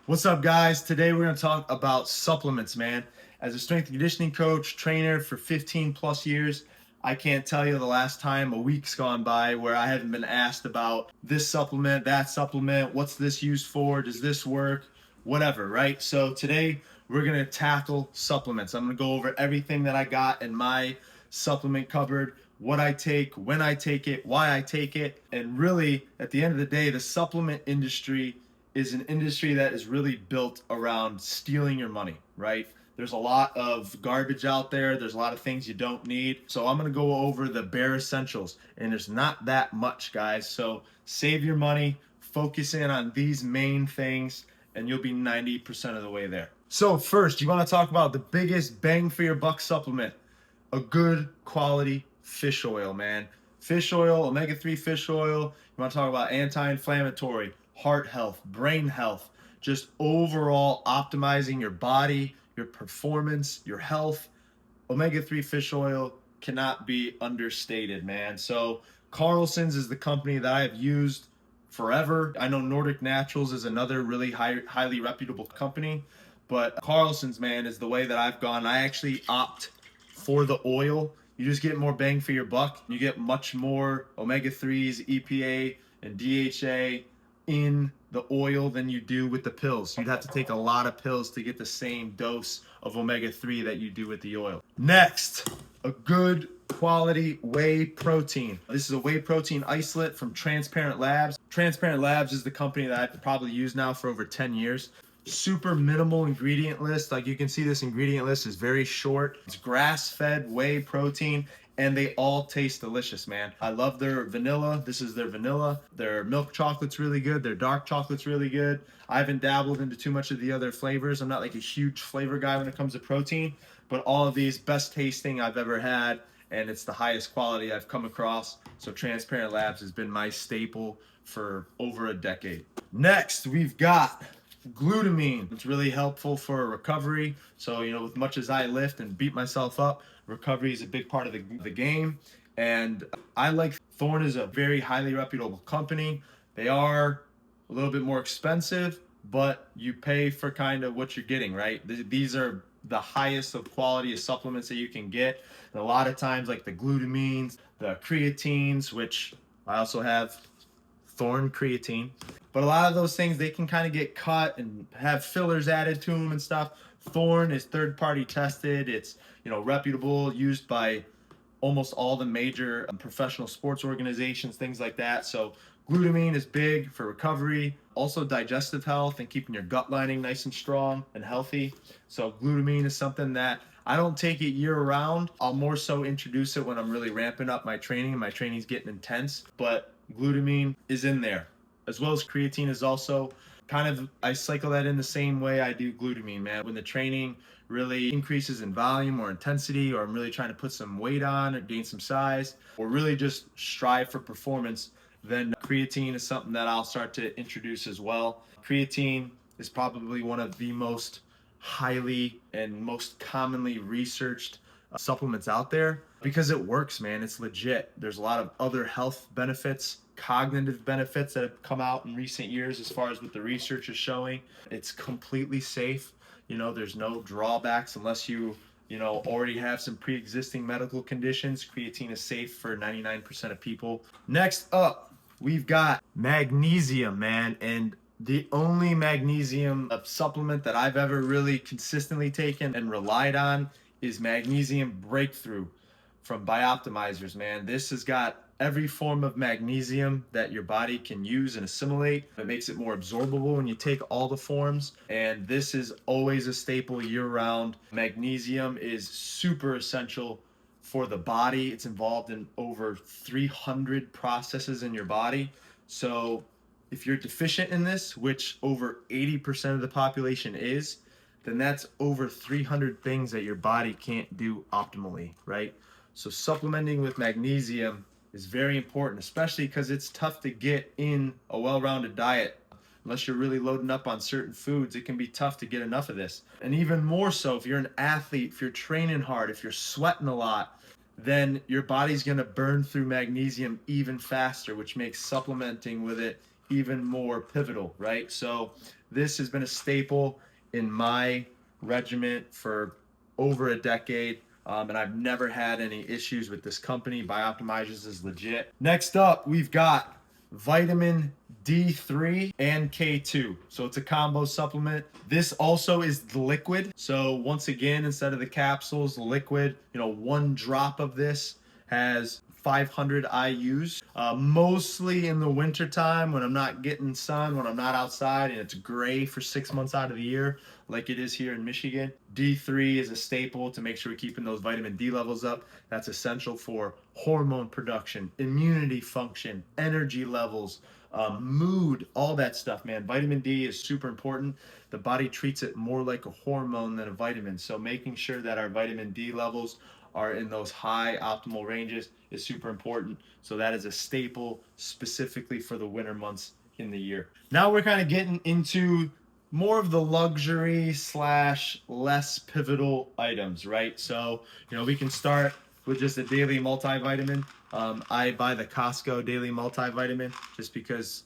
What's up, guys? Today we're going to talk about supplements, man. As a strength and conditioning coach, trainer for 15 plus years, I can't tell you the last time a week's gone by where I haven't been asked about this supplement, that supplement, what's this used for, does this work, whatever, right? So today we're going to tackle supplements. I'm going to go over everything that I got in my supplement cupboard, what I take, when I take it, why I take it, and really, at the end of the day, the supplement industry is an industry that is really built around stealing your money, right? There's a lot of garbage out there. There's a lot of things you don't need. So I'm going to go over the bare essentials, and there's not that much, guys. So save your money, focus in on these main things, and you'll be 90% of the way there. So first, you want to talk about the biggest bang for your buck supplement, a good quality fish oil, man. Fish oil, omega-3 fish oil. You want to talk about anti-inflammatory, heart health, brain health, just overall optimizing your body, your performance, your health. Omega-3 fish oil cannot be understated, man. So Carlson's is the company that I've used forever. I know Nordic Naturals is another really highly reputable company, but Carlson's, man, is the way that I've gone. I actually opt for the oil. You just get more bang for your buck. You get much more omega-3s, EPA, and DHA in the oil than you do with the pills. You'd have to take a lot of pills to get the same dose of omega-3 that you do with the oil. Next, a good quality whey protein. This is a whey protein isolate from Transparent Labs. Transparent Labs is the company that I've probably used now for over 10 years. Super minimal ingredient list. Like you can see, this ingredient list is very short. It's grass-fed whey protein, and they all taste delicious, man. I love their vanilla. This is their vanilla. Their milk chocolate's really good. Their dark chocolate's really good. I haven't dabbled into too much of the other flavors. I'm not like a huge flavor guy when it comes to protein, but all of these, best tasting I've ever had, and it's the highest quality I've come across. So Transparent Labs has been my staple for over a decade. Next, we've got glutamine. It's really helpful for recovery. So, as much as I lift and beat myself up, recovery is a big part of the game. And I like Thorne is a very highly reputable company. They are a little bit more expensive, but you pay for kind of what you're getting, right? These are the highest of quality of supplements that you can get. And a lot of times, like the glutamines, the creatines, which I also have Thorne creatine. But a lot of those things, they can kind of get cut and have fillers added to them and stuff. Thorne is third party tested. It's, reputable, used by almost all the major professional sports organizations, things like that. So glutamine is big for recovery, also digestive health and keeping your gut lining nice and strong and healthy. So glutamine is something that I don't take it year round. I'll more so introduce it when I'm really ramping up my training and my training's getting intense. But glutamine is in there, as well as creatine is also kind of, I cycle that in the same way I do glutamine, man. When the training really increases in volume or intensity, or I'm really trying to put some weight on or gain some size, or really just strive for performance, then creatine is something that I'll start to introduce as well. Creatine is probably one of the most highly and most commonly researched supplements out there because it works, man. It's legit. There's a lot of other health benefits, cognitive benefits that have come out in recent years as far as what the research is showing. It's completely safe. There's no drawbacks unless you already have some pre-existing medical conditions. Creatine is safe for 99% of people. Next up, we've got magnesium, man. And the only magnesium supplement that I've ever really consistently taken and relied on is Magnesium Breakthrough from Bioptimizers, man. This has got every form of magnesium that your body can use and assimilate. It makes it more absorbable when you take all the forms, and this is always a staple year-round. Magnesium is super essential for the body. It's involved in over 300 processes in your body. So if you're deficient in this, which over 80% of the population is, then that's over 300 things that your body can't do optimally, right? So supplementing with magnesium is very important, especially because it's tough to get in a well-rounded diet. Unless you're really loading up on certain foods, it can be tough to get enough of this. And even more so if you're an athlete, if you're training hard, if you're sweating a lot, then your body's going to burn through magnesium even faster, which makes supplementing with it even more pivotal, right? So This has been a staple in my regiment for over a decade. And I've never had any issues with this company. Bioptimizers is legit. Next up, we've got vitamin D3 and K2. So it's a combo supplement. This also is the liquid. So once again, instead of the capsules, the liquid, 1 drop of this has 500 IUs. Mostly in the wintertime when I'm not getting sun, when I'm not outside and it's gray for 6 months out of the year, like it is here in Michigan. D3 is a staple to make sure we're keeping those vitamin D levels up. That's essential for hormone production, immunity function, energy levels, mood, all that stuff, man. Vitamin D is super important. The body treats it more like a hormone than a vitamin. So making sure that our vitamin D levels are in those high optimal ranges is super important. So that is a staple specifically for the winter months in the year. Now we're kind of getting into more of the luxury slash less pivotal items, right? So, we can start with just a daily multivitamin. I buy the Costco daily multivitamin just because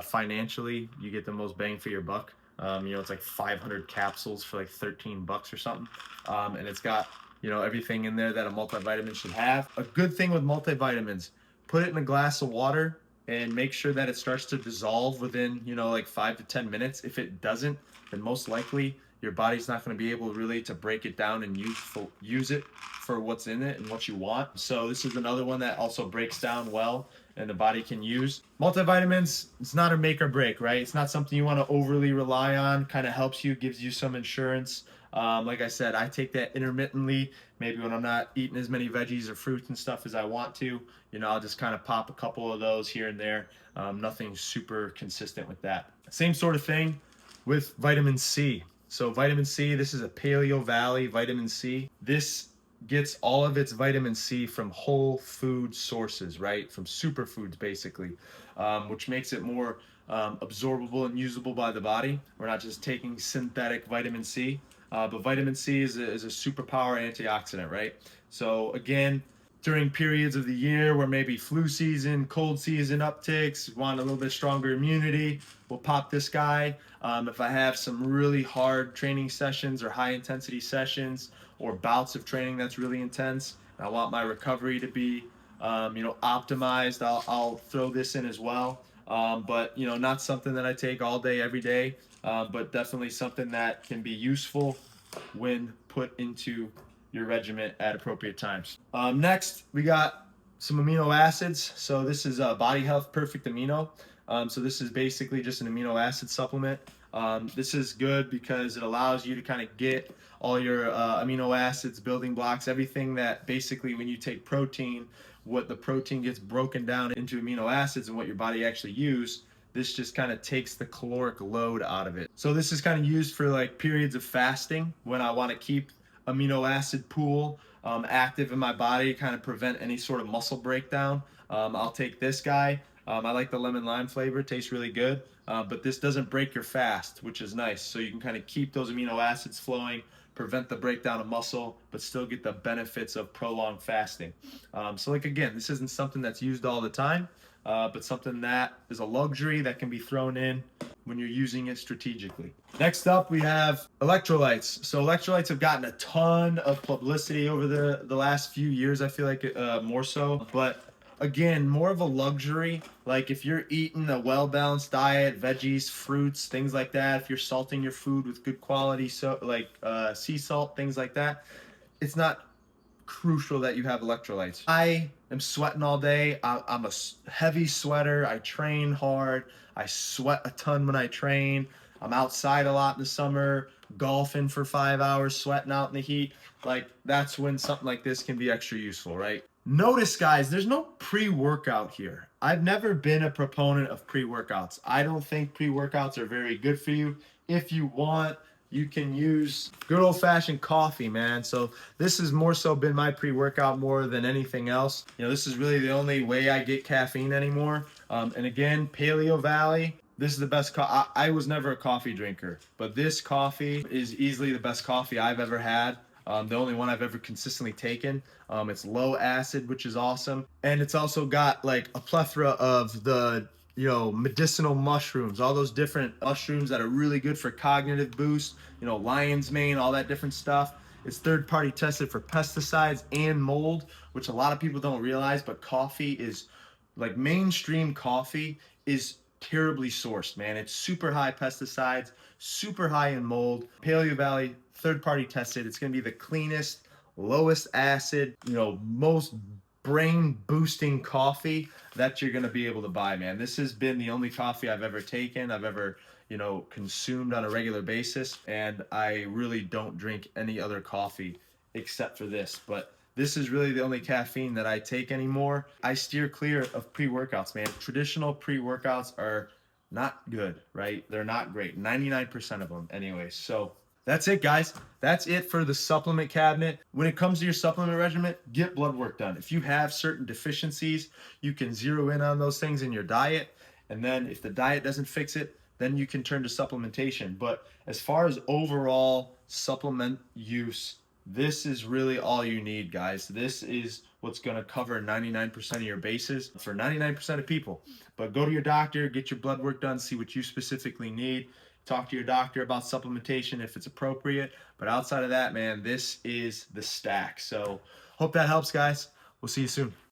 financially you get the most bang for your buck. It's like 500 capsules for like $13 or something. And it's got, everything in there that a multivitamin should have. A good thing with multivitamins, put it in a glass of water and make sure that it starts to dissolve within, like 5 to 10 minutes. If it doesn't, then most likely your body's not going to be able really to break it down and use it for what's in it and what you want. So this is another one that also breaks down well and the body can use. Multivitamins, it's not a make or break, right? It's not something you want to overly rely on. Kind of helps you, gives you some insurance. Like I said, I take that intermittently. Maybe when I'm not eating as many veggies or fruits and stuff as I want to, I'll just kind of pop a couple of those here and there. Nothing super consistent with that. Same sort of thing with vitamin C. So vitamin C, this is a Paleo Valley vitamin C. This gets all of its vitamin C from whole food sources, right? From superfoods, basically, which makes it more absorbable and usable by the body. We're not just taking synthetic vitamin C, but vitamin C is a superpower antioxidant, right? So again, during periods of the year where maybe flu season, cold season upticks, want a little bit stronger immunity, we'll pop this guy. If I have some really hard training sessions or high intensity sessions or bouts of training that's really intense, and I want my recovery to be, optimized, I'll throw this in as well. But not something that I take all day, every day, but definitely something that can be useful when put into your regimen at appropriate times. Next, we got some amino acids. So this is Body Health Perfect Amino. So this is basically just an amino acid supplement. This is good because it allows you to kind of get all your amino acids, building blocks, everything that basically when you take protein, what the protein gets broken down into amino acids and what your body actually uses. This just kind of takes the caloric load out of it. So this is kind of used for like periods of fasting when I want to keep amino acid pool active in my body, kind of prevent any sort of muscle breakdown. I'll take this guy. I like the lemon lime flavor, it tastes really good, but this doesn't break your fast, which is nice. So you can kind of keep those amino acids flowing, prevent the breakdown of muscle, but still get the benefits of prolonged fasting. So like again, this isn't something that's used all the time, but something that is a luxury that can be thrown in when you're using it strategically. Next up, we have electrolytes. So electrolytes have gotten a ton of publicity over the last few years, I feel like more so, but again, more of a luxury. Like if you're eating a well-balanced diet, veggies, fruits, things like that, if you're salting your food with good quality, so like sea salt, things like that, it's not crucial that you have electrolytes. I am sweating all day. I'm a heavy sweater. I train hard. I sweat a ton when I train. I'm outside a lot in the summer, golfing for 5 hours, sweating out in the heat. Like that's when something like this can be extra useful, right? Notice, guys, there's no pre-workout here. I've never been a proponent of pre-workouts. I don't think pre-workouts are very good for you. If you want, you can use good old-fashioned coffee, man. So this has more so been my pre-workout more than anything else. This is really the only way I get caffeine anymore. And again, Paleo Valley, this is the best I was never a coffee drinker, but this coffee is easily the best coffee I've ever had. The only one I've ever consistently taken. It's low acid, which is awesome. And it's also got like a plethora of the medicinal mushrooms, all those different mushrooms that are really good for cognitive boost, lion's mane, all that different stuff. It's third party tested for pesticides and mold, which a lot of people don't realize, but coffee is like mainstream coffee is terribly sourced, man. It's super high pesticides, super high in mold. Paleo Valley, third party tested. It's going to be the cleanest, lowest acid, most brain boosting coffee that you're going to be able to buy, man. This has been the only coffee I've ever taken, I've ever, consumed on a regular basis. And I really don't drink any other coffee except for this. But this is really the only caffeine that I take anymore. I steer clear of pre-workouts, man. Traditional pre-workouts are not good, right? They're not great. 99% of them anyways. So that's it, guys. That's it for the supplement cabinet. When it comes to your supplement regimen, get blood work done. If you have certain deficiencies, you can zero in on those things in your diet. And then if the diet doesn't fix it, then you can turn to supplementation. But as far as overall supplement use, this is really all you need, guys. This is what's going to cover 99% of your bases for 99% of people. But go to your doctor, get your blood work done, see what you specifically need. Talk to your doctor about supplementation if it's appropriate. But outside of that, man, this is the stack. So hope that helps, guys. We'll see you soon.